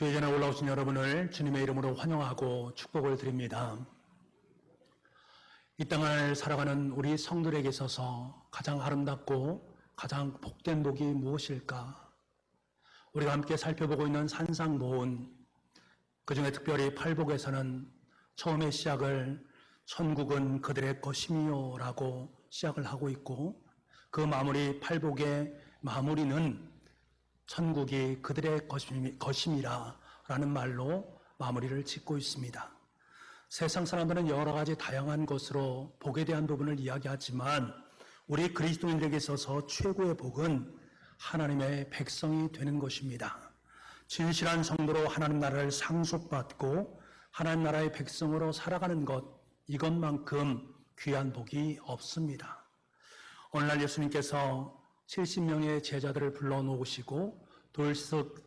주의 전에 올라오신 여러분을 주님의 이름으로 환영하고 축복을 드립니다. 이 땅을 살아가는 우리 성들에게 있어서 가장 아름답고 가장 복된 복이 무엇일까? 우리가 함께 살펴보고 있는 산상보훈, 그중에 특별히 팔복에서는 처음의 시작을 천국은 그들의 것이미요 라고 시작을 하고 있고, 그 마무리 팔복의 마무리는 천국이 그들의 것임이라 라는 말로 마무리를 짓고 있습니다. 세상 사람들은 여러 가지 다양한 것으로 복에 대한 부분을 이야기하지만 우리 그리스도인들에게 있어서 최고의 복은 하나님의 백성이 되는 것입니다. 진실한 성도로 하나님 나라를 상속받고 하나님 나라의 백성으로 살아가는 것, 이것만큼 귀한 복이 없습니다. 오늘날 예수님께서 70명의 제자들을 불러놓으시고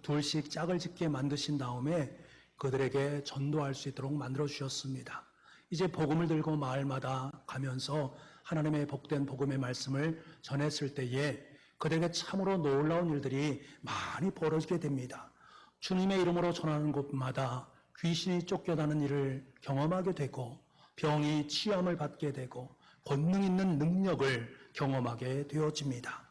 둘씩 짝을 짓게 만드신 다음에 그들에게 전도할 수 있도록 만들어주셨습니다. 이제 복음을 들고 마을마다 가면서 하나님의 복된 복음의 말씀을 전했을 때에 그들에게 참으로 놀라운 일들이 많이 벌어지게 됩니다. 주님의 이름으로 전하는 곳마다 귀신이 쫓겨나는 일을 경험하게 되고 병이 치유함을 받게 되고 권능 있는 능력을 경험하게 되어집니다.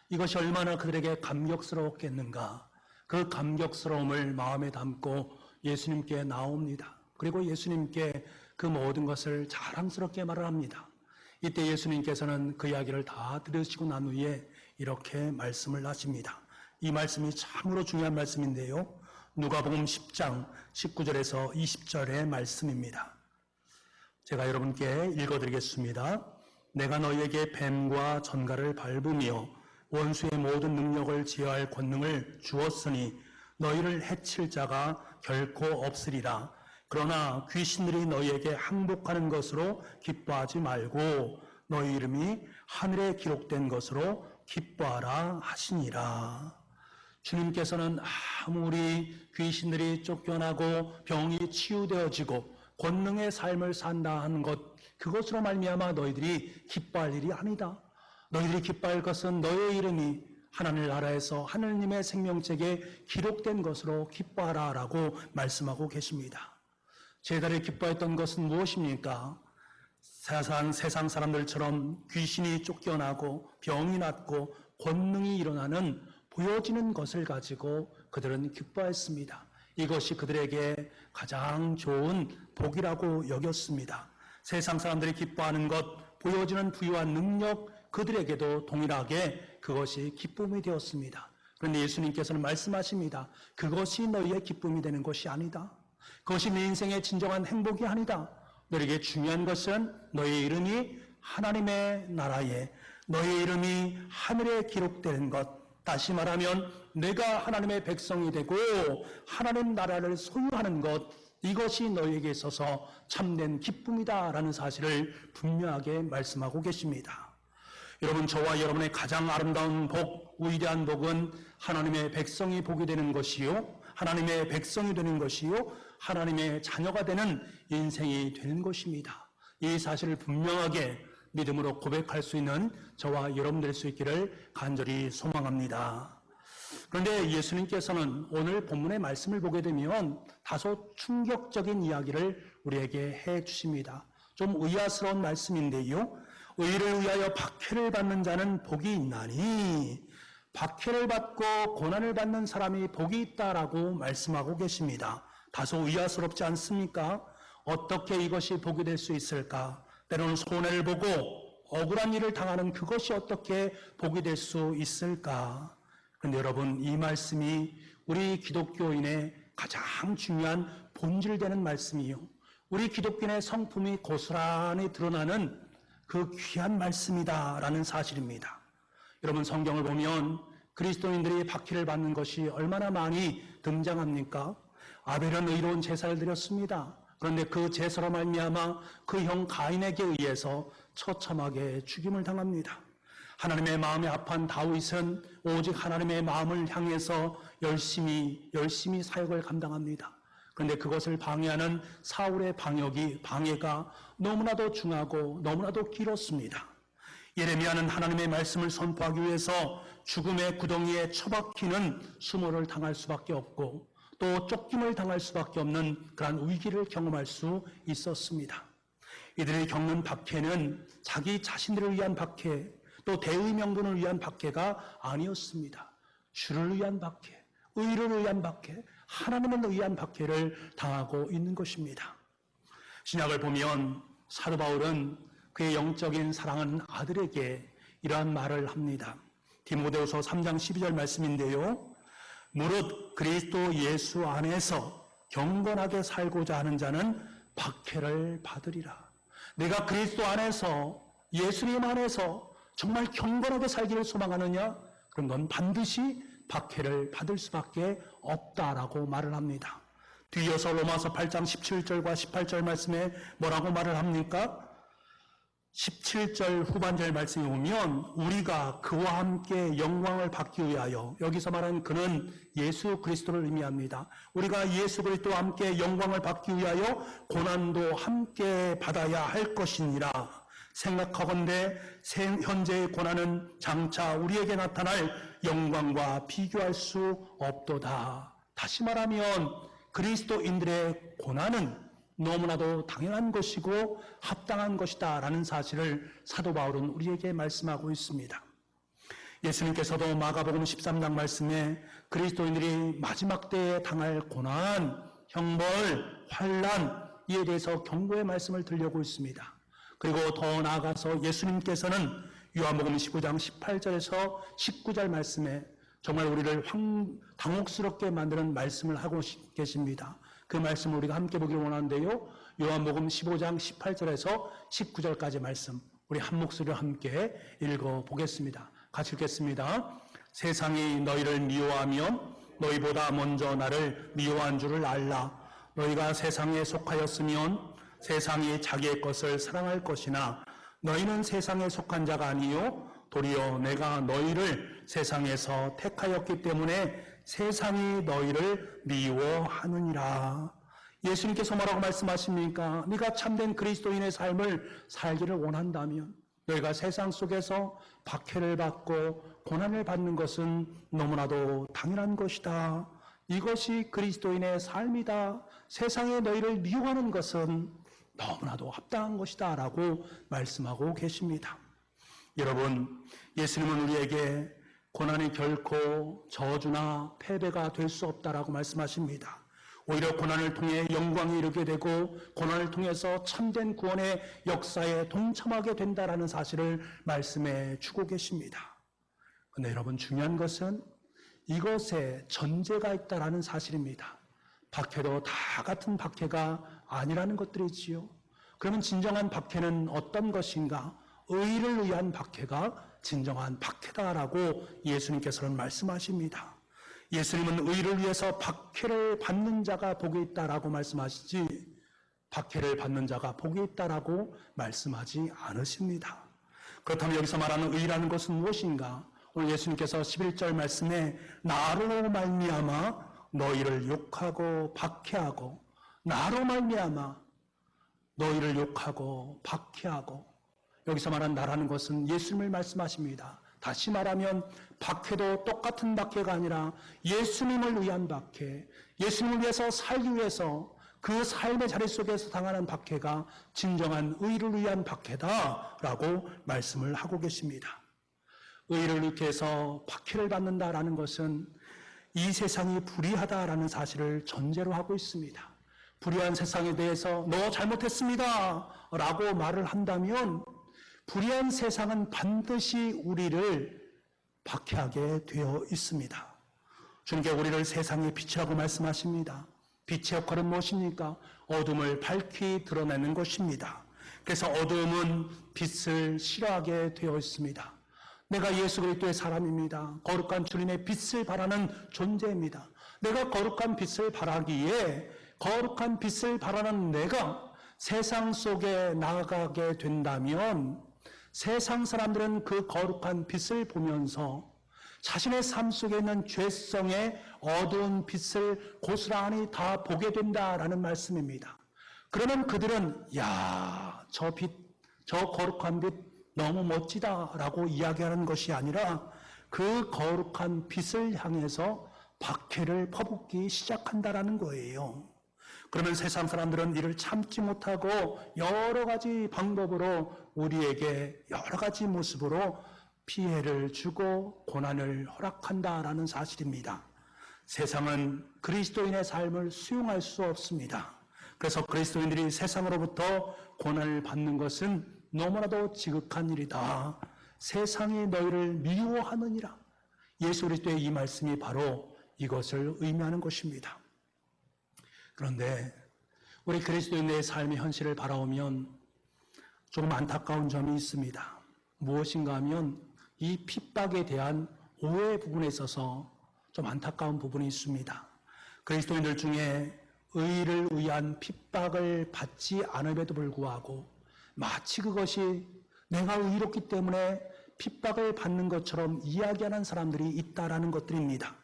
이것이 얼마나 그들에게 감격스러웠겠는가. 그 감격스러움을 마음에 담고 예수님께 나옵니다. 그리고 예수님께 그 모든 것을 자랑스럽게 말을 합니다. 이때 예수님께서는 그 이야기를 다 들으시고 난 후에 이렇게 말씀을 하십니다. 이 말씀이 참으로 중요한 말씀인데요. 누가복음 10장 19절에서 20절의 말씀입니다. 제가 여러분께 읽어드리겠습니다. 내가 너희에게 뱀과 전갈을 밟으며 원수의 모든 능력을 제어할 권능을 주었으니 너희를 해칠 자가 결코 없으리라. 그러나 귀신들이 너희에게 항복하는 것으로 기뻐하지 말고 너희 이름이 하늘에 기록된 것으로 기뻐하라 하시니라. 주님께서는 아무리 귀신들이 쫓겨나고 병이 치유되어지고 권능의 삶을 산다 하는 것, 그것으로 말미암아 너희들이 기뻐할 일이 아니다. 너희들이 기뻐할 것은 너의 이름이 하나님 나라에서 하느님의 생명책에 기록된 것으로 기뻐하라 라고 말씀하고 계십니다. 제자들이 기뻐했던 것은 무엇입니까? 세상 사람들처럼 귀신이 쫓겨나고 병이 낫고 권능이 일어나는 보여지는 것을 가지고 그들은 기뻐했습니다. 이것이 그들에게 가장 좋은 복이라고 여겼습니다. 세상 사람들이 기뻐하는 것, 보여지는 부유와 능력, 그들에게도 동일하게 그것이 기쁨이 되었습니다. 그런데 예수님께서는 말씀하십니다. 그것이 너희의 기쁨이 되는 것이 아니다. 그것이 네 인생의 진정한 행복이 아니다. 너에게 중요한 것은 너의 이름이 하나님의 나라에, 너의 이름이 하늘에 기록되는 것, 다시 말하면 내가 하나님의 백성이 되고 하나님 나라를 소유하는 것, 이것이 너희에게 있어서 참된 기쁨이다라는 사실을 분명하게 말씀하고 계십니다. 여러분, 저와 여러분의 가장 아름다운 복, 위대한 복은 하나님의 백성이 복이 되는 것이요, 하나님의 백성이 되는 것이요, 하나님의 자녀가 되는 인생이 되는 것입니다. 이 사실을 분명하게 믿음으로 고백할 수 있는 저와 여러분 될 수 있기를 간절히 소망합니다. 그런데 예수님께서는 오늘 본문의 말씀을 보게 되면 다소 충격적인 이야기를 우리에게 해 주십니다. 좀 의아스러운 말씀인데요. 의를 위하여 박해를 받는 자는 복이 있나니, 박해를 받고 고난을 받는 사람이 복이 있다라고 말씀하고 계십니다. 다소 의아스럽지 않습니까? 어떻게 이것이 복이 될 수 있을까? 때로는 손해를 보고 억울한 일을 당하는 그것이 어떻게 복이 될 수 있을까? 그런데 여러분, 이 말씀이 우리 기독교인의 가장 중요한 본질되는 말씀이요, 우리 기독교인의 성품이 고스란히 드러나는 그 귀한 말씀이다라는 사실입니다. 여러분, 성경을 보면 그리스도인들이 박해를 받는 것이 얼마나 많이 등장합니까? 아벨은 의로운 제사를 드렸습니다. 그런데 그 제사로 말미암아 그 형 가인에게 의해서 처참하게 죽임을 당합니다. 하나님의 마음에 합한 다윗은 오직 하나님의 마음을 향해서 열심히 사역을 감당합니다. 그런데 그것을 방해하는 사울의 방해가 너무나도 중하고 너무나도 길었습니다. 예레미야는 하나님의 말씀을 선포하기 위해서 죽음의 구덩이에 처박히는 수모를 당할 수밖에 없고, 또 쫓김을 당할 수밖에 없는 그러한 위기를 경험할 수 있었습니다. 이들이 겪는 박해는 자기 자신들을 위한 박해, 또 대의 명분을 위한 박해가 아니었습니다. 주를 위한 박해, 의를 위한 박해, 하나님을 위한 박해를 당하고 있는 것입니다. 신약을 보면 사도 바울은 그의 영적인 사랑하는 아들에게 이러한 말을 합니다. 디모데후서 3장 12절 말씀인데요. 무릇 그리스도 예수 안에서 경건하게 살고자 하는 자는 박해를 받으리라. 내가 그리스도 안에서, 예수님 안에서 정말 경건하게 살기를 소망하느냐? 그럼 넌 반드시 박해를 받을 수밖에 없다라고 말을 합니다. 뒤이어서 로마서 8장 17절과 18절 말씀에 뭐라고 말을 합니까? 17절 후반절 말씀에 보면 우리가 그와 함께 영광을 받기 위하여, 여기서 말하는 그는 예수 그리스도를 의미합니다. 우리가 예수 그리스도와 함께 영광을 받기 위하여 고난도 함께 받아야 할 것이니라. 생각하건대 현재의 고난은 장차 우리에게 나타날 영광과 비교할 수 없도다. 다시 말하면 그리스도인들의 고난은 너무나도 당연한 것이고 합당한 것이다 라는 사실을 사도 바울은 우리에게 말씀하고 있습니다. 예수님께서도 마가복음 13장 말씀에 그리스도인들이 마지막 때에 당할 고난, 형벌, 환난 이에 대해서 경고의 말씀을 드리려고 있습니다. 그리고 더 나아가서 예수님께서는 요한복음 19장 18절에서 19절 말씀에 정말 우리를 당혹스럽게 만드는 말씀을 하고 계십니다. 그 말씀을 우리가 함께 보기를 원하는데요. 요한복음 15장 18절에서 19절까지 말씀 우리 한 목소리로 함께 읽어보겠습니다. 같이 읽겠습니다. 세상이 너희를 미워하면 너희보다 먼저 나를 미워한 줄을 알라. 너희가 세상에 속하였으면 세상이 자기의 것을 사랑할 것이나 너희는 세상에 속한 자가 아니요 도리어 내가 너희를 세상에서 택하였기 때문에 세상이 너희를 미워하느니라. 예수님께서 뭐라고 말씀하십니까? 네가 참된 그리스도인의 삶을 살기를 원한다면 너희가 세상 속에서 박해를 받고 고난을 받는 것은 너무나도 당연한 것이다. 이것이 그리스도인의 삶이다. 세상에 너희를 미워하는 것은 너무나도 합당한 것이다 라고 말씀하고 계십니다. 여러분, 예수님은 우리에게 고난이 결코 저주나 패배가 될 수 없다라고 말씀하십니다. 오히려 고난을 통해 영광에 이르게 되고 고난을 통해서 참된 구원의 역사에 동참하게 된다라는 사실을 말씀해 주고 계십니다. 그런데 여러분, 중요한 것은 이것에 전제가 있다라는 사실입니다. 박해도 다 같은 박해가 아니라는 것들이지요. 그러면 진정한 박해는 어떤 것인가? 의를 위한 박해가 진정한 박해다라고 예수님께서는 말씀하십니다. 예수님은 의를 위해서 박해를 받는 자가 복이 있다라고 말씀하시지 박해를 받는 자가 복이 있다라고 말씀하지 않으십니다. 그렇다면 여기서 말하는 의라는 것은 무엇인가? 오늘 예수님께서 11절 말씀에 나로 말미암아 너희를 욕하고 박해하고, 나로 말미암아 너희를 욕하고 박해하고, 여기서 말한 나라는 것은 예수님을 말씀하십니다. 다시 말하면 박해도 똑같은 박해가 아니라 예수님을 위한 박해, 예수님을 위해서 살기 위해서 그 삶의 자리 속에서 당하는 박해가 진정한 의를 위한 박해다라고 말씀을 하고 계십니다. 의를 위해서 박해를 받는다라는 것은 이 세상이 불의하다라는 사실을 전제로 하고 있습니다. 불의한 세상에 대해서 너 잘못했습니다 라고 말을 한다면 불의한 세상은 반드시 우리를 박해하게 되어 있습니다. 주님께서 우리를 세상의 빛이라고 말씀하십니다. 빛의 역할은 무엇입니까? 어둠을 밝히 드러내는 것입니다. 그래서 어둠은 빛을 싫어하게 되어 있습니다. 내가 예수 그리스도의 사람입니다. 거룩한 주님의 빛을 바라는 존재입니다. 내가 거룩한 빛을 바라기에 거룩한 빛을 바라는 내가 세상 속에 나아가게 된다면 세상 사람들은 그 거룩한 빛을 보면서 자신의 삶 속에 있는 죄성의 어두운 빛을 고스란히 다 보게 된다라는 말씀입니다. 그러면 그들은 저 빛, 저 거룩한 빛 너무 멋지다라고 이야기하는 것이 아니라 그 거룩한 빛을 향해서 박해를 퍼붓기 시작한다라는 거예요. 그러면 세상 사람들은 이를 참지 못하고 여러 가지 방법으로 우리에게 여러 가지 모습으로 피해를 주고 고난을 허락한다라는 사실입니다. 세상은 그리스도인의 삶을 수용할 수 없습니다. 그래서 그리스도인들이 세상으로부터 고난을 받는 것은 너무나도 지극한 일이다. 세상이 너희를 미워하느니라. 예수 그리스도의 이 말씀이 바로 이것을 의미하는 것입니다. 그런데 우리 그리스도인의 삶의 현실을 바라보면 조금 안타까운 점이 있습니다. 무엇인가 하면 이 핍박에 대한 오해 부분에 있어서 좀 안타까운 부분이 있습니다. 그리스도인들 중에 의를 위한 핍박을 받지 않음에도 불구하고 마치 그것이 내가 의롭기 때문에 핍박을 받는 것처럼 이야기하는 사람들이 있다라는 것들입니다.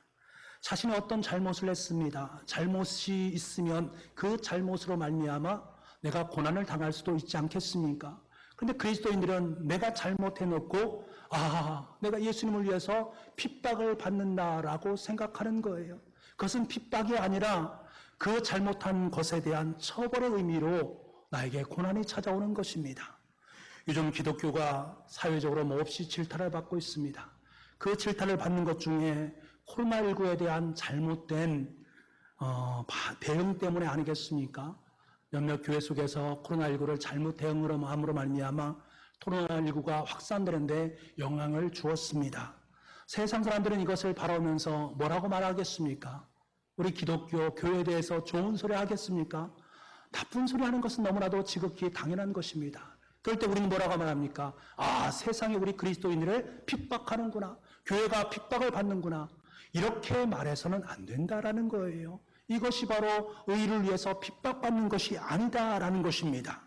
자신이 어떤 잘못을 했습니다. 잘못이 있으면 그 잘못으로 말미암아 내가 고난을 당할 수도 있지 않겠습니까? 그런데 그리스도인들은 내가 잘못해놓고 내가 예수님을 위해서 핍박을 받는다라고 생각하는 거예요. 그것은 핍박이 아니라 그 잘못한 것에 대한 처벌의 의미로 나에게 고난이 찾아오는 것입니다. 요즘 기독교가 사회적으로 몹시 질타를 받고 있습니다. 그 질타를 받는 것 중에 코로나19에 대한 잘못된 대응 때문에 아니겠습니까? 몇몇 교회 속에서 코로나19를 잘못 대응으로 함으로 말미암아 코로나19가 확산되는데 영향을 주었습니다. 세상 사람들은 이것을 바라보면서 뭐라고 말하겠습니까? 우리 기독교 교회에 대해서 좋은 소리 하겠습니까? 나쁜 소리 하는 것은 너무나도 지극히 당연한 것입니다. 그럴 때 우리는 뭐라고 말합니까? 세상이 우리 그리스도인들을 핍박하는구나. 교회가 핍박을 받는구나. 이렇게 말해서는 안 된다라는 거예요. 이것이 바로 의를 위해서 핍박받는 것이 아니다라는 것입니다.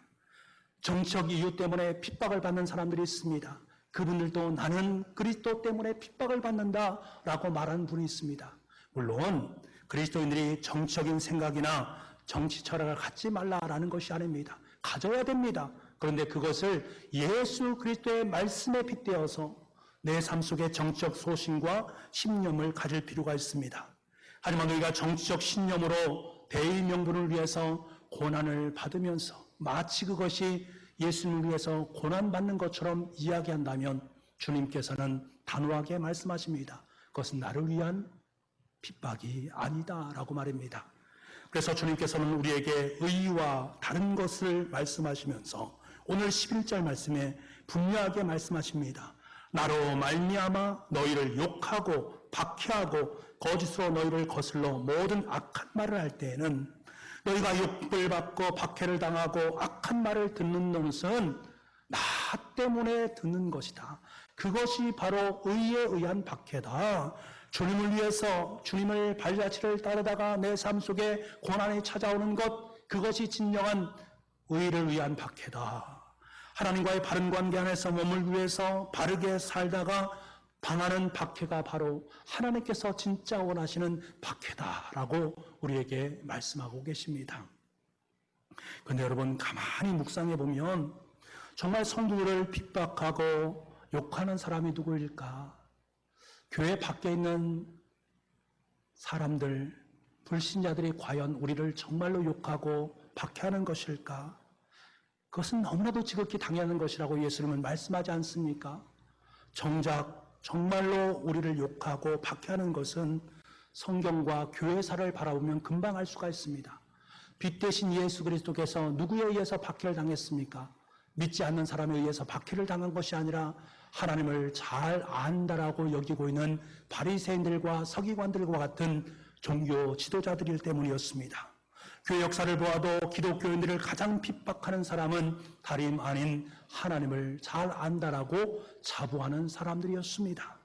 정치적 이유 때문에 핍박을 받는 사람들이 있습니다. 그분들도 나는 그리스도 때문에 핍박을 받는다라고 말하는 분이 있습니다. 물론 그리스도인들이 정치적인 생각이나 정치 철학을 갖지 말라라는 것이 아닙니다. 가져야 됩니다. 그런데 그것을 예수 그리스도의 말씀에 빗대어서 내 삶 속에 정치적 소신과 신념을 가질 필요가 있습니다. 하지만 우리가 정치적 신념으로 대의 명분을 위해서 고난을 받으면서 마치 그것이 예수님을 위해서 고난받는 것처럼 이야기한다면 주님께서는 단호하게 말씀하십니다. 그것은 나를 위한 핍박이 아니다라고 말입니다. 그래서 주님께서는 우리에게 의와 다른 것을 말씀하시면서 오늘 11절 말씀에 분명하게 말씀하십니다. 나로 말미암아 너희를 욕하고 박해하고 거짓으로 너희를 거슬러 모든 악한 말을 할 때에는 너희가 욕을 받고 박해를 당하고 악한 말을 듣는 것은 나 때문에 듣는 것이다. 그것이 바로 의에 의한 박해다. 주님을 위해서 주님을 발자취를 따르다가 내 삶 속에 고난이 찾아오는 것, 그것이 진정한 의를 위한 박해다. 하나님과의 바른 관계 안에서 몸을 위해서 바르게 살다가 당하는 박해가 바로 하나님께서 진짜 원하시는 박해다라고 우리에게 말씀하고 계십니다. 그런데 여러분 가만히 묵상해 보면 정말 성도들을 핍박하고 욕하는 사람이 누구일까? 교회 밖에 있는 사람들, 불신자들이 과연 우리를 정말로 욕하고 박해하는 것일까? 그것은 너무나도 지극히 당연한 것이라고 예수님은 말씀하지 않습니까? 정작 정말로 우리를 욕하고 박해하는 것은 성경과 교회사를 바라보면 금방 알 수가 있습니다. 빛 대신 예수 그리스도께서 누구에 의해서 박해를 당했습니까? 믿지 않는 사람에 의해서 박해를 당한 것이 아니라 하나님을 잘 안다라고 여기고 있는 바리새인들과 서기관들과 같은 종교 지도자들 때문이었습니다. 교회 역사를 보아도 기독교인들을 가장 핍박하는 사람은 다름 아닌 하나님을 잘 안다라고 자부하는 사람들이었습니다.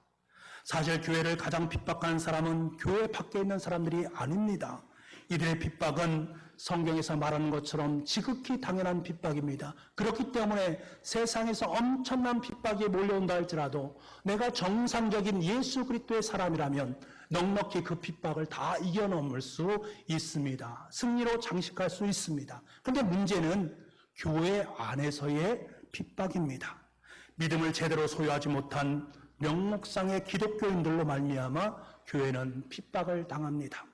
사실 교회를 가장 핍박하는 사람은 교회 밖에 있는 사람들이 아닙니다. 이들의 핍박은 성경에서 말하는 것처럼 지극히 당연한 핍박입니다. 그렇기 때문에 세상에서 엄청난 핍박이 몰려온다 할지라도 내가 정상적인 예수 그리스도의 사람이라면 넉넉히 그 핍박을 다 이겨넘을 수 있습니다. 승리로 장식할 수 있습니다. 그런데 문제는 교회 안에서의 핍박입니다. 믿음을 제대로 소유하지 못한 명목상의 기독교인들로 말미암아 교회는 핍박을 당합니다.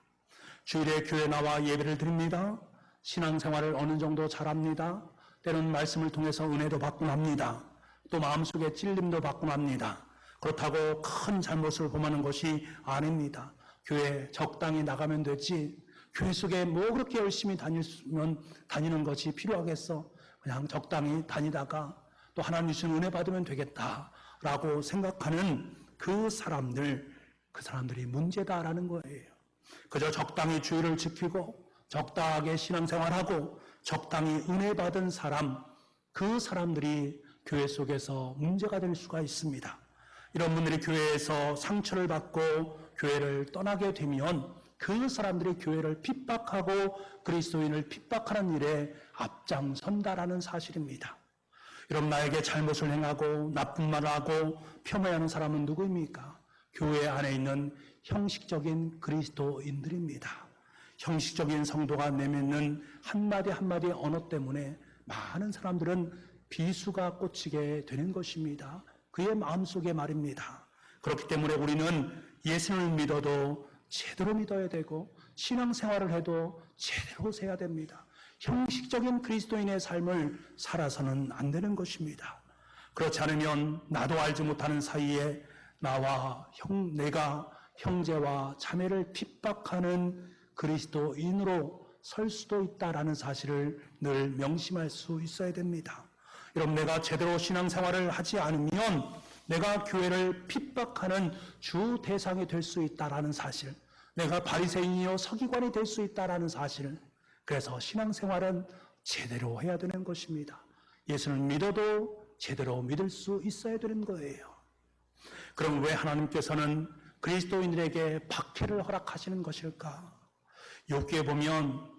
주일에 교회 나와 예배를 드립니다. 신앙생활을 어느 정도 잘합니다. 때로는 말씀을 통해서 은혜도 받곤 합니다. 또 마음속에 찔림도 받곤 합니다. 그렇다고 큰 잘못을 범하는 것이 아닙니다. 교회 적당히 나가면 되지, 교회 속에 뭐 그렇게 열심히 다니는 것이 필요하겠어. 그냥 적당히 다니다가 또 하나님 주신 은혜 받으면 되겠다라고 생각하는 그 사람들이 문제다라는 거예요. 그저 적당히 주의를 지키고 적당하게 신앙생활하고 적당히 은혜 받은 사람, 그 사람들이 교회 속에서 문제가 될 수가 있습니다. 이런 분들이 교회에서 상처를 받고 교회를 떠나게 되면 그 사람들이 교회를 핍박하고 그리스도인을 핍박하는 일에 앞장선다라는 사실입니다. 여러분, 나에게 잘못을 행하고 나쁜 말을 하고 폄훼하는 사람은 누구입니까? 교회 안에 있는 형식적인 그리스도인들입니다. 형식적인 성도가 내뱉는 한마디 한마디 언어 때문에 많은 사람들은 비수가 꽂히게 되는 것입니다. 그의 마음속의 말입니다. 그렇기 때문에 우리는 예수를 믿어도 제대로 믿어야 되고 신앙생활을 해도 제대로 해야 됩니다. 형식적인 그리스도인의 삶을 살아서는 안 되는 것입니다. 그렇지 않으면 나도 알지 못하는 사이에 내가 형제와 자매를 핍박하는 그리스도인으로 설 수도 있다라는 사실을 늘 명심할 수 있어야 됩니다. 여러분, 내가 제대로 신앙생활을 하지 않으면 내가 교회를 핍박하는 주 대상이 될 수 있다라는 사실, 내가 바리새인이요 서기관이 될 수 있다라는 사실, 그래서 신앙생활은 제대로 해야 되는 것입니다. 예수를 믿어도 제대로 믿을 수 있어야 되는 거예요. 그럼 왜 하나님께서는 그리스도인들에게 박해를 허락하시는 것일까? 욥기에 보면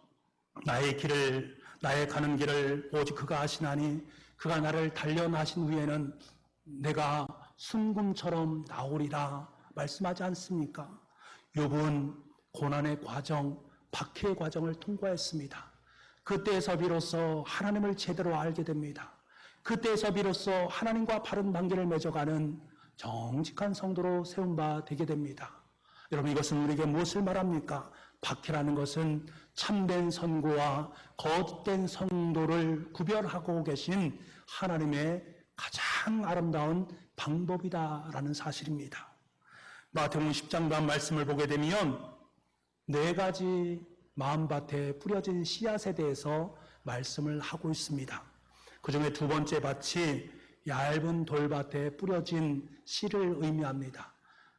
나의 가는 길을 오직 그가 아시나니 그가 나를 단련하신 후에는 내가 순금처럼 나오리라 말씀하지 않습니까? 욥은 고난의 과정, 박해의 과정을 통과했습니다. 그때에서 비로소 하나님을 제대로 알게 됩니다. 그때에서 비로소 하나님과 바른 관계를 맺어가는 정직한 성도로 세운 바 되게 됩니다. 여러분, 이것은 우리에게 무엇을 말합니까? 박해라는 것은 참된 선고와 거짓된 성도를 구별하고 계신 하나님의 가장 아름다운 방법이다라는 사실입니다. 마태복음 10장단 말씀을 보게 되면 4가지 마음밭에 뿌려진 씨앗에 대해서 말씀을 하고 있습니다. 그 중에 2번째 밭이 얇은 돌밭에 뿌려진 씨를 의미합니다.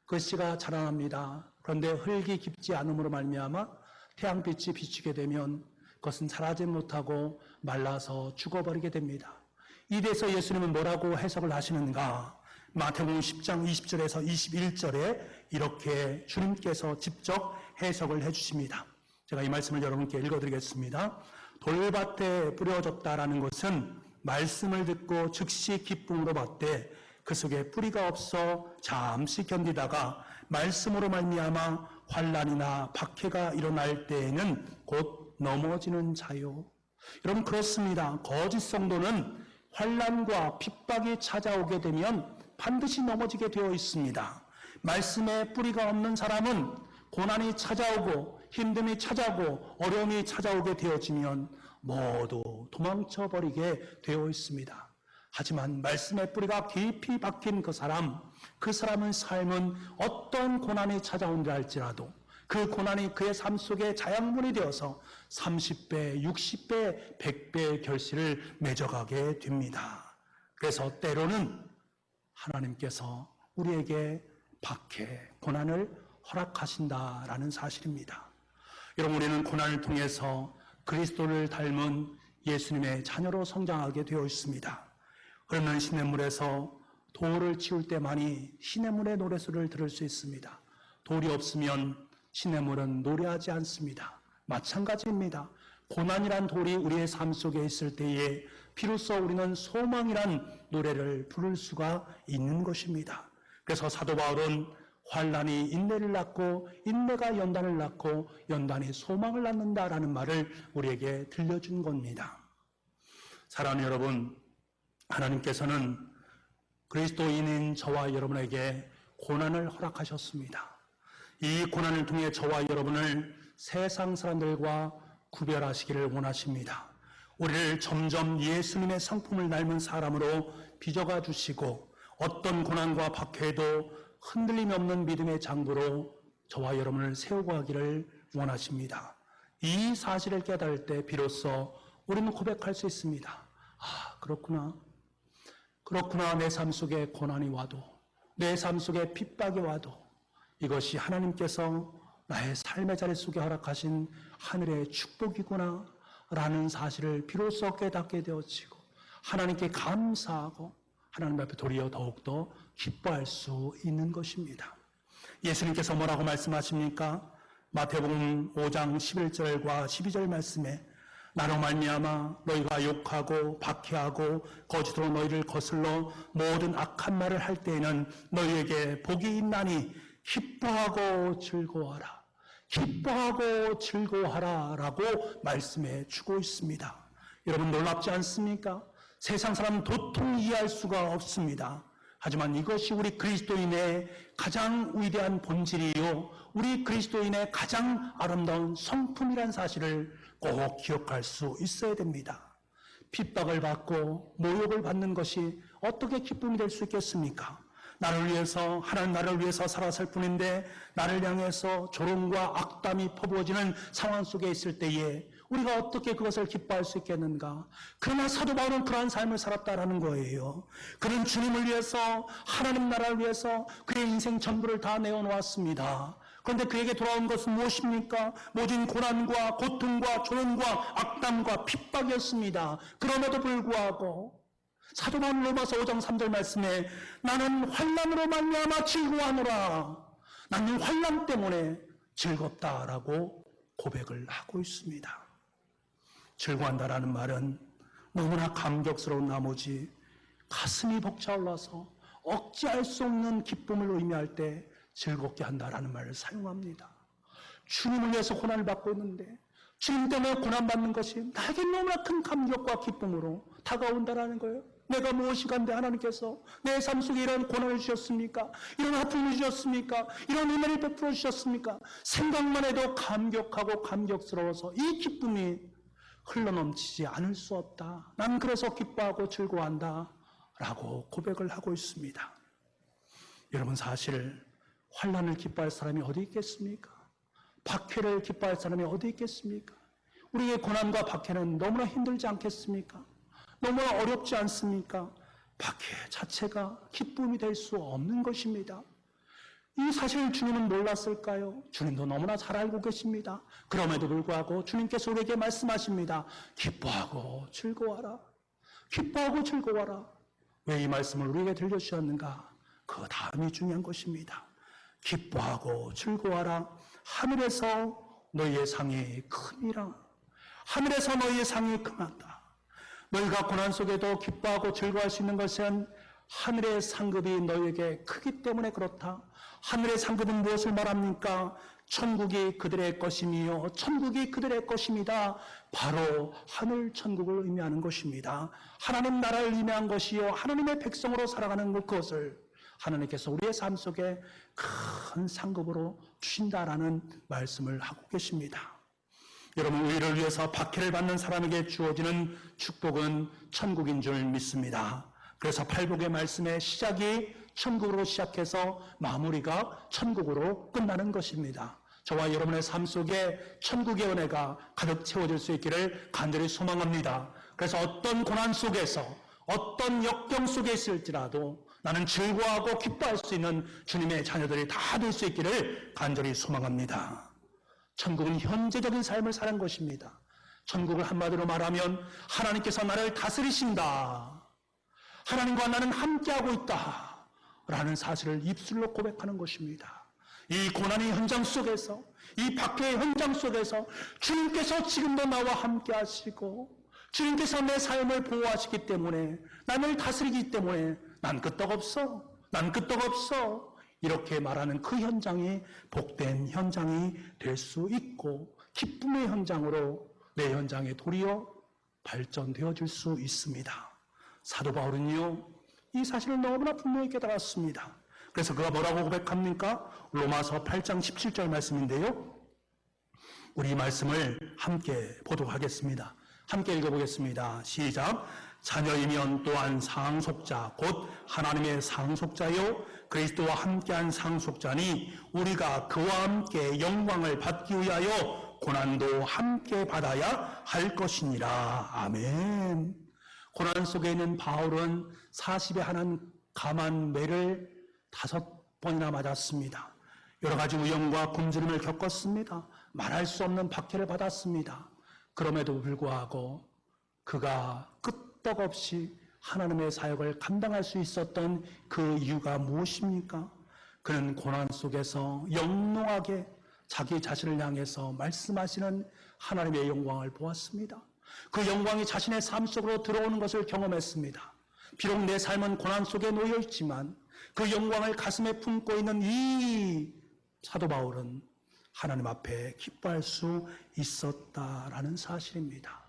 그 씨가 자라납니다. 그런데 흙이 깊지 않음으로 말미암아 태양빛이 비추게 되면 그것은 자라지 못하고 말라서 죽어버리게 됩니다. 이 대해서 예수님은 뭐라고 해석을 하시는가? 마태복음 10장 20절에서 21절에 이렇게 주님께서 직접 해석을 해주십니다. 제가 이 말씀을 여러분께 읽어드리겠습니다. 돌밭에 뿌려졌다라는 것은 말씀을 듣고 즉시 기쁨으로 받되 그 속에 뿌리가 없어 잠시 견디다가 말씀으로 말미암아 환난이나 박해가 일어날 때에는 곧 넘어지는 자요. 여러분, 그렇습니다. 거짓 성도는 환난과 핍박이 찾아오게 되면 반드시 넘어지게 되어 있습니다. 말씀에 뿌리가 없는 사람은 고난이 찾아오고 힘듦이 찾아오고 어려움이 찾아오게 되어지면 모두 도망쳐버리게 되어 있습니다. 하지만 말씀의 뿌리가 깊이 박힌 그 사람의 삶은 어떤 고난이 찾아온다 할지라도 그 고난이 그의 삶 속에 자양분이 되어서 30배, 60배, 100배의 결실을 맺어가게 됩니다. 그래서 때로는 하나님께서 우리에게 박해, 고난을 허락하신다라는 사실입니다. 여러분, 우리는 고난을 통해서 그리스도를 닮은 예수님의 자녀로 성장하게 되어 있습니다. 흐르는 시냇물에서 돌을 치울 때만이 시냇물의 노래소리를 들을 수 있습니다. 돌이 없으면 시냇물은 노래하지 않습니다. 마찬가지입니다. 고난이란 돌이 우리의 삶 속에 있을 때에 비로소 우리는 소망이란 노래를 부를 수가 있는 것입니다. 그래서 사도 바울은 환난이 인내를 낳고 인내가 연단을 낳고 연단이 소망을 낳는다라는 말을 우리에게 들려준 겁니다. 사랑하는 여러분, 하나님께서는 그리스도인인 저와 여러분에게 고난을 허락하셨습니다. 이 고난을 통해 저와 여러분을 세상 사람들과 구별하시기를 원하십니다. 우리를 점점 예수님의 성품을 닮은 사람으로 빚어가 주시고 어떤 고난과 박해에도 흔들림이 없는 믿음의 장부로 저와 여러분을 세우고 하기를 원하십니다. 이 사실을 깨달을 때 비로소 우리는 고백할 수 있습니다. 아, 그렇구나. 내 삶 속에 고난이 와도, 내 삶 속에 핍박이 와도 이것이 하나님께서 나의 삶의 자리 속에 허락하신 하늘의 축복이구나 라는 사실을 비로소 깨닫게 되어지고 하나님께 감사하고 하나님 앞에 도리어 더욱더 기뻐할 수 있는 것입니다. 예수님께서 뭐라고 말씀하십니까? 마태복음 5장 11절과 12절 말씀에 나로 말미암아 너희가 욕하고 박해하고 거짓으로 너희를 거슬러 모든 악한 말을 할 때에는 너희에게 복이 있나니 기뻐하고 즐거워하라. 기뻐하고 즐거워하라 라고 말씀해 주고 있습니다. 여러분 놀랍지 않습니까? 세상 사람은 도통 이해할 수가 없습니다. 하지만 이것이 우리 그리스도인의 가장 위대한 본질이요 우리 그리스도인의 가장 아름다운 성품이란 사실을 꼭 기억할 수 있어야 됩니다. 핍박을 받고 모욕을 받는 것이 어떻게 기쁨이 될 수 있겠습니까? 나를 위해서, 하나님 나를 위해서 살았을 뿐인데 나를 향해서 조롱과 악담이 퍼부어지는 상황 속에 있을 때에 우리가 어떻게 그것을 기뻐할 수 있겠는가? 그러나 사도 바울은 그러한 삶을 살았다라는 거예요. 그는 주님을 위해서, 하나님 나라를 위해서 그의 인생 전부를 다 내어놓았습니다. 그런데 그에게 돌아온 것은 무엇입니까? 모진 고난과 고통과 조롱과 악담과 핍박이었습니다. 그럼에도 불구하고 사도 바울 로마서 5장 3절 말씀에 나는 환난으로 말미암아 즐거워하노라. 나는 환난 때문에 즐겁다라고 고백을 하고 있습니다. 즐거워한다라는 말은 너무나 감격스러운 나머지 가슴이 벅차올라서 억제할 수 없는 기쁨을 의미할 때 즐겁게 한다라는 말을 사용합니다. 주님을 위해서 고난을 받고 있는데 주님 때문에 고난받는 것이 나에게 너무나 큰 감격과 기쁨으로 다가온다라는 거예요. 내가 무엇인가인데 하나님께서 내 삶 속에 이런 고난을 주셨습니까? 이런 아픔을 주셨습니까? 이런 은혜를 베풀어 주셨습니까? 생각만 해도 감격하고 감격스러워서 이 기쁨이 흘러넘치지 않을 수 없다. 난 그래서 기뻐하고 즐거워한다 라고 고백을 하고 있습니다. 여러분 사실 환난을 기뻐할 사람이 어디 있겠습니까? 박해를 기뻐할 사람이 어디 있겠습니까? 우리의 고난과 박해는 너무나 힘들지 않겠습니까? 너무나 어렵지 않습니까? 박해 자체가 기쁨이 될 수 없는 것입니다. 이 사실을 주님은 몰랐을까요? 주님도 너무나 잘 알고 계십니다. 그럼에도 불구하고 주님께서 우리에게 말씀하십니다. 기뻐하고 즐거워하라. 기뻐하고 즐거워하라. 왜 이 말씀을 우리에게 들려주셨는가? 그 다음이 중요한 것입니다. 기뻐하고 즐거워하라. 하늘에서 너희의 상이 큼이라. 하늘에서 너희의 상이 크다. 너희가 고난 속에도 기뻐하고 즐거워할 수 있는 것은 하늘의 상급이 너희에게 크기 때문에 그렇다. 하늘의 상급은 무엇을 말합니까? 천국이 그들의 것이며 천국이 그들의 것입니다. 바로 하늘 천국을 의미하는 것입니다. 하나님 나라를 의미한 것이요 하나님의 백성으로 살아가는 그것을 하나님께서 우리의 삶 속에 큰 상급으로 주신다라는 말씀을 하고 계십니다. 여러분 의를 위해서 박해를 받는 사람에게 주어지는 축복은 천국인 줄 믿습니다. 그래서 팔복의 말씀의 시작이 천국으로 시작해서 마무리가 천국으로 끝나는 것입니다. 저와 여러분의 삶 속에 천국의 은혜가 가득 채워질 수 있기를 간절히 소망합니다. 그래서 어떤 고난 속에서 어떤 역경 속에 있을지라도 나는 즐거워하고 기뻐할 수 있는 주님의 자녀들이 다 될 수 있기를 간절히 소망합니다. 천국은 현재적인 삶을 사는 것입니다. 천국을 한마디로 말하면 하나님께서 나를 다스리신다. 하나님과 나는 함께하고 있다. 라는 사실을 입술로 고백하는 것입니다. 이 고난의 현장 속에서, 이 박해의 현장 속에서 주님께서 지금도 나와 함께 하시고 주님께서 내 삶을 보호하시기 때문에 나를 다스리기 때문에 난 끄떡없어. 난 끄떡없어. 이렇게 말하는 그 현장이 복된 현장이 될 수 있고 기쁨의 현장으로 내 현장에 도리어 발전되어질 수 있습니다. 사도 바울은요 이 사실을 너무나 분명히 깨달았습니다. 그래서 그가 뭐라고 고백합니까? 로마서 8장 17절 말씀인데요. 우리 이 말씀을 함께 보도록 하겠습니다. 함께 읽어보겠습니다. 시작. 자녀이면 또한 상속자 곧 하나님의 상속자요 그리스도와 함께한 상속자니 우리가 그와 함께 영광을 받기 위하여 고난도 함께 받아야 할 것이니라. 아멘. 고난 속에 있는 바울은 40에 한한 감한 매를 5번이나 맞았습니다. 여러 가지 위험과 굶주림을 겪었습니다. 말할 수 없는 박해를 받았습니다. 그럼에도 불구하고 그가 끄떡없이 하나님의 사역을 감당할 수 있었던 그 이유가 무엇입니까? 그는 고난 속에서 영롱하게 자기 자신을 향해서 말씀하시는 하나님의 영광을 보았습니다. 그 영광이 자신의 삶 속으로 들어오는 것을 경험했습니다. 비록 내 삶은 고난 속에 놓여 있지만 그 영광을 가슴에 품고 있는 이 사도 바울은 하나님 앞에 기뻐할 수 있었다라는 사실입니다.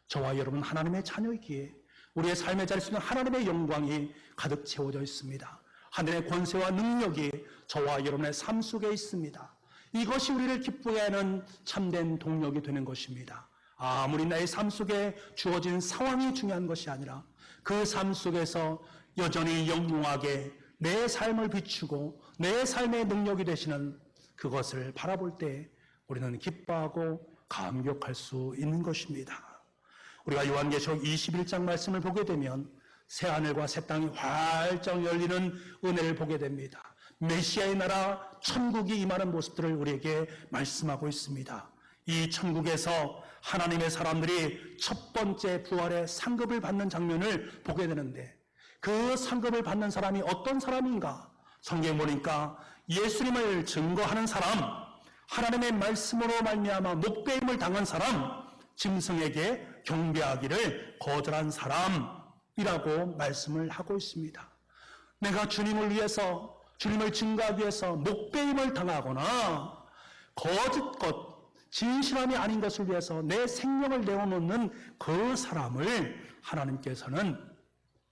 저와 여러분 하나님의 자녀이기에 우리의 삶에 자릴 수 있는 하나님의 영광이 가득 채워져 있습니다. 하늘의 권세와 능력이 저와 여러분의 삶 속에 있습니다. 이것이 우리를 기쁘게 하는 참된 동력이 되는 것입니다. 아무리 나의 삶 속에 주어진 상황이 중요한 것이 아니라 그 삶 속에서 여전히 영롱하게 내 삶을 비추고 내 삶의 능력이 되시는 그것을 바라볼 때 우리는 기뻐하고 감격할 수 있는 것입니다. 우리가 요한계시록 21장 말씀을 보게 되면 새하늘과 새 땅이 활짝 열리는 은혜를 보게 됩니다. 메시아의 나라 천국이 임하는 모습들을 우리에게 말씀하고 있습니다. 이 천국에서 하나님의 사람들이 첫 번째 부활의 상급을 받는 장면을 보게 되는데 그 상급을 받는 사람이 어떤 사람인가? 성경에 보니까 예수님을 증거하는 사람, 하나님의 말씀으로 말미암아 목배임을 당한 사람, 짐승에게 경배하기를 거절한 사람이라고 말씀을 하고 있습니다. 내가 주님을 위해서, 주님을 증거하기 위해서 목배임을 당하거나 거짓것, 진실함이 아닌 것을 위해서 내 생명을 내어놓는 그 사람을 하나님께서는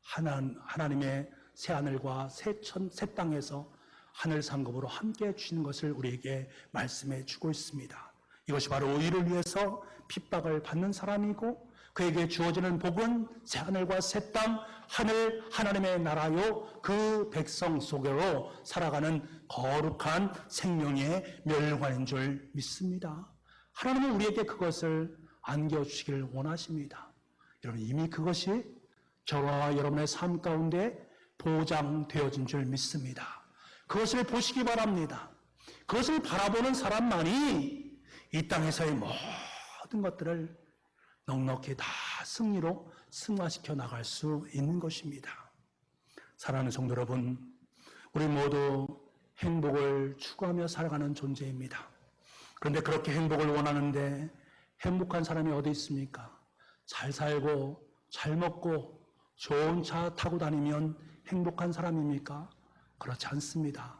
하나님의 새하늘과 새 땅에서 하늘 상급으로 함께 주시는 것을 우리에게 말씀해 주고 있습니다. 이것이 바로 의를 위해서 핍박을 받는 사람이고 그에게 주어지는 복은 새하늘과 새 땅, 하늘 하나님의 나라요 그 백성 속으로 살아가는 거룩한 생명의 멸관인 줄 믿습니다. 하나님은 우리에게 그것을 안겨주시기를 원하십니다. 여러분 이미 그것이 저와 여러분의 삶 가운데 보장되어진 줄 믿습니다. 그것을 보시기 바랍니다. 그것을 바라보는 사람만이 이 땅에서의 모든 것들을 넉넉히 다 승리로 승화시켜 나갈 수 있는 것입니다. 사랑하는 성도 여러분, 우리 모두 행복을 추구하며 살아가는 존재입니다. 그런데 그렇게 행복을 원하는데 행복한 사람이 어디 있습니까? 잘 살고 잘 먹고 좋은 차 타고 다니면 행복한 사람입니까? 그렇지 않습니다.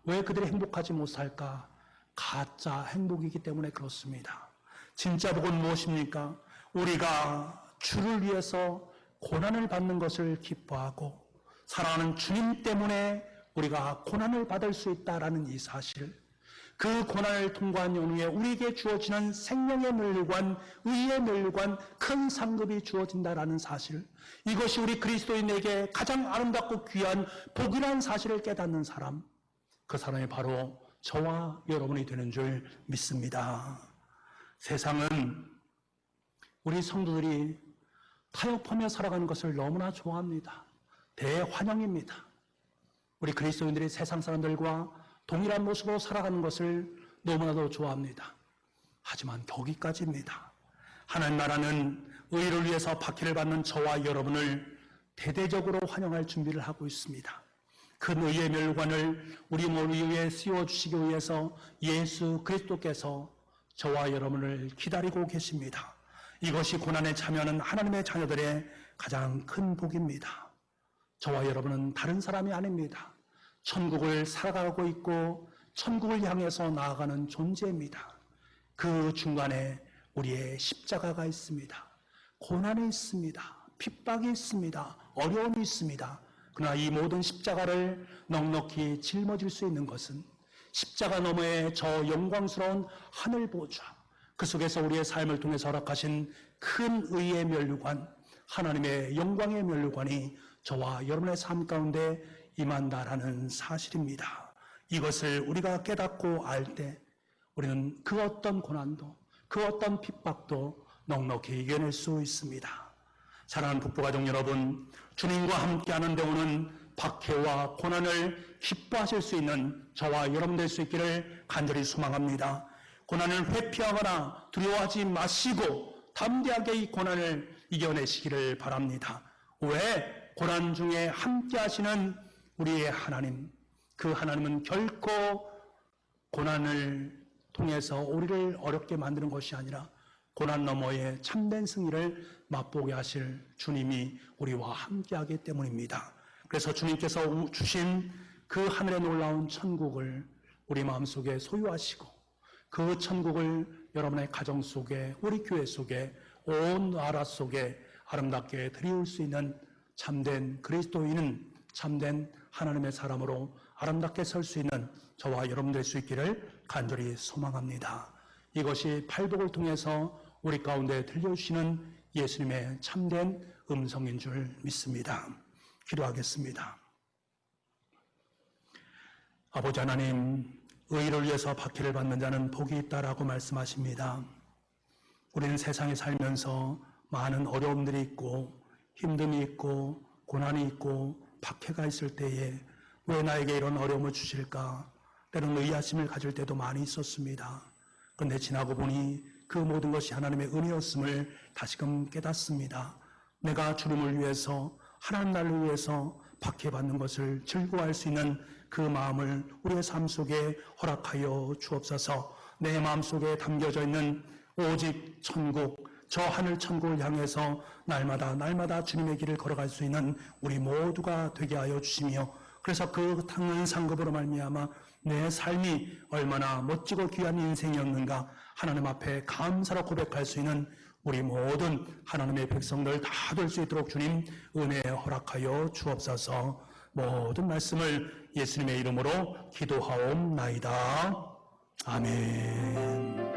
왜 그들이 행복하지 못할까? 가짜 행복이기 때문에 그렇습니다. 진짜 복은 무엇입니까? 우리가 주를 위해서 고난을 받는 것을 기뻐하고 사랑하는 주님 때문에 우리가 고난을 받을 수 있다라는 이 사실, 그 고난을 통과한 연후에 우리에게 주어지는 생명의 멸관, 의의 멸관, 큰 상급이 주어진다라는 사실, 이것이 우리 그리스도인에게 가장 아름답고 귀한 복이라는 사실을 깨닫는 사람, 그 사람이 바로 저와 여러분이 되는 줄 믿습니다. 세상은 우리 성도들이 타협하며 살아가는 것을 너무나 좋아합니다. 대환영입니다. 우리 그리스도인들이 세상 사람들과 동일한 모습으로 살아가는 것을 너무나도 좋아합니다. 하지만 거기까지입니다. 하나님 나라는 의를 위해서 박해를 받는 저와 여러분을 대대적으로 환영할 준비를 하고 있습니다. 큰 의의 멸관을 우리 머리 위에 씌워주시기 위해서 예수 그리스도께서 저와 여러분을 기다리고 계십니다. 이것이 고난에 참여하는 하나님의 자녀들의 가장 큰 복입니다. 저와 여러분은 다른 사람이 아닙니다. 천국을 살아가고 있고 천국을 향해서 나아가는 존재입니다. 그 중간에 우리의 십자가가 있습니다. 고난이 있습니다. 핍박이 있습니다. 어려움이 있습니다. 그러나 이 모든 십자가를 넉넉히 짊어질 수 있는 것은 십자가 너머의 저 영광스러운 하늘 보좌, 그 속에서 우리의 삶을 통해서 허락하신 큰 의의 면류관, 하나님의 영광의 면류관이 저와 여러분의 삶 가운데 임한다라는 사실입니다. 이것을 우리가 깨닫고 알 때 우리는 그 어떤 고난도, 그 어떤 핍박도 넉넉히 이겨낼 수 있습니다. 사랑하는 북부가족 여러분, 주님과 함께하는 데 오는 박해와 고난을 기뻐하실 수 있는 저와 여러분 될 수 있기를 간절히 소망합니다. 고난을 회피하거나 두려워하지 마시고 담대하게 이 고난을 이겨내시기를 바랍니다. 왜? 고난 중에 함께 하시는 우리의 하나님, 그 하나님은 결코 고난을 통해서 우리를 어렵게 만드는 것이 아니라 고난 너머의 참된 승리를 맛보게 하실 주님이 우리와 함께하기 때문입니다. 그래서 주님께서 주신 그 하늘의 놀라운 천국을 우리 마음속에 소유하시고 그 천국을 여러분의 가정 속에, 우리 교회 속에, 온 나라 속에 아름답게 드리울 수 있는 참된 그리스도인은 참된 하나님의 사람으로 아름답게 설 수 있는 저와 여러분 될 수 있기를 간절히 소망합니다. 이것이 팔복을 통해서 우리 가운데 들려주시는 예수님의 참된 음성인 줄 믿습니다. 기도하겠습니다. 아버지 하나님, 의를 위해서 박해를 받는 자는 복이 있다라고 말씀하십니다. 우리는 세상에 살면서 많은 어려움들이 있고 힘듦이 있고 고난이 있고 박해가 있을 때에 왜 나에게 이런 어려움을 주실까? 때로는 의아심을 가질 때도 많이 있었습니다. 그런데 지나고 보니 그 모든 것이 하나님의 은혜였음을 다시금 깨닫습니다. 내가 주님을 위해서, 하나님 나라를 위해서 박해받는 것을 즐거워할 수 있는 그 마음을 우리의 삶 속에 허락하여 주옵소서. 내 마음속에 담겨져 있는 오직 천국, 저 하늘 천국을 향해서 날마다 주님의 길을 걸어갈 수 있는 우리 모두가 되게 하여 주시며, 그래서 그 탕은 상급으로 말미암아 내 삶이 얼마나 멋지고 귀한 인생이었는가 하나님 앞에 감사로 고백할 수 있는 우리 모든 하나님의 백성들 다 될 수 있도록 주님 은혜 허락하여 주옵소서. 모든 말씀을 예수님의 이름으로 기도하옵나이다. 아멘.